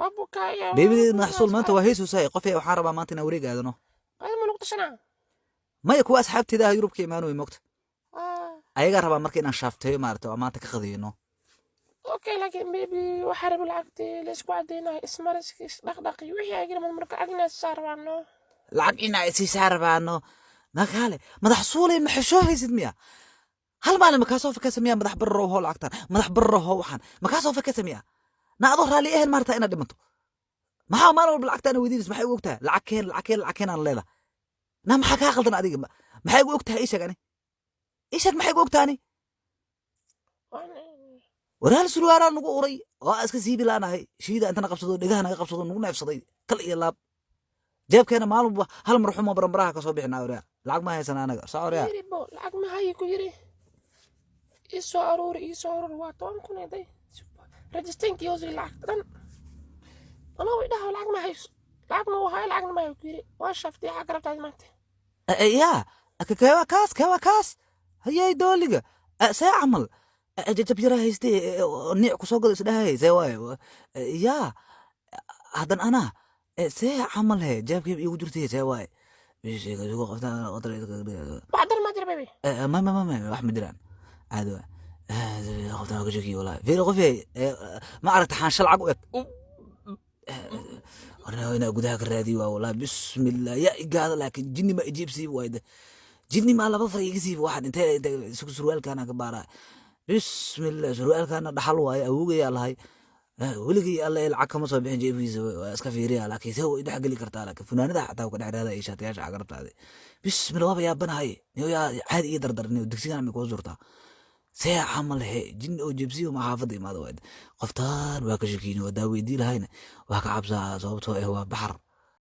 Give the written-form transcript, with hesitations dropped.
أبوكايا بيبي نحصل ما أنت وهيسو ساي قفي وحاربة ما أنت نوريك هذا نو هذا ما نقطة سنة ما يكون أصحابتي ده يوروب كيمانو يموت أيها ربا مركي شافتي مارتو ما تكخذينه اوكي لكن بيبي وحرب العقد الاسبوع عدينا اسمارس دقدقي وحي اجري من مركا اجنا صار عنه lacag inaa isii saarabaano nakaale madax suulay ma xishoohaysid miya hal maalin makaa soo fakasa miya madax barrow hoo lacagtaan madax barrow hoo waxaan makaa soo fakasa miya na adoo raalli ahayn maarta inaad dhimanto maxaa maalin walba lacagtaana weydiinis maxay ugu ogtahay lacag keen aan leedahay na maxaa kaa qaldan adiga maxay ugu ogtahay ii sheeg maxay ugu ogtaani waraal surwaaraan nagu uray oo iska siibi laanahay shiida intana qabsado dhegaha naga qabsado nagu neefsaday kal iyo laab jeebkeena maalin hal mar xumo barambaraha ka soo bixinaa oraa lacag ma haysan anaga socoriya lacag ma hayi ku yiri isoo aruur waa toban kun eday registenki yosi lacag dan ana way dhaha lacag ma hayso lacag ma wahay lacag ma hayi ku yiri waa shaftay xaq rabtaad maanta ya kewa kaas hayay dooliga see camal jajab yara haystay niic ku soo gado isdhahay see waayo ya hadan anaa see camal he jeebkeeb iigu jirtay see waaye بعدين ما ادري بيبي ما wax ma jiraan caadi waa qoftaan ka sheekiyo walaa fiir qofay ma aragta xaansha lacag u eg warna ina gudaha ka raadiyo waa walaa bismillah ya igaada laakiin jinni ma ijiibsi wayda jinni ma laba far iga siibo waxaan intee surwaalkaana ka baaraa bismillah surwaalkaana dhaxal waaye awogaya lahay weligii alla lacag kama soo bixin jeefiisa waa iska fiiriya laakiin see way dhex geli kartaa laakiin funaanada xataa ka dhex raada ay shaatiyaasha cagarabtaade bismillah waaba yaabanahay niyo yaa caadi iyo dardarniyo dugsigan ma koo suurtaa see camal he jin oo jebsiyo ma xaafada imaado waad qoftaan waa ka shakiin waa daaweydii lahayna waa ka cabsaa sababtoo waa baxar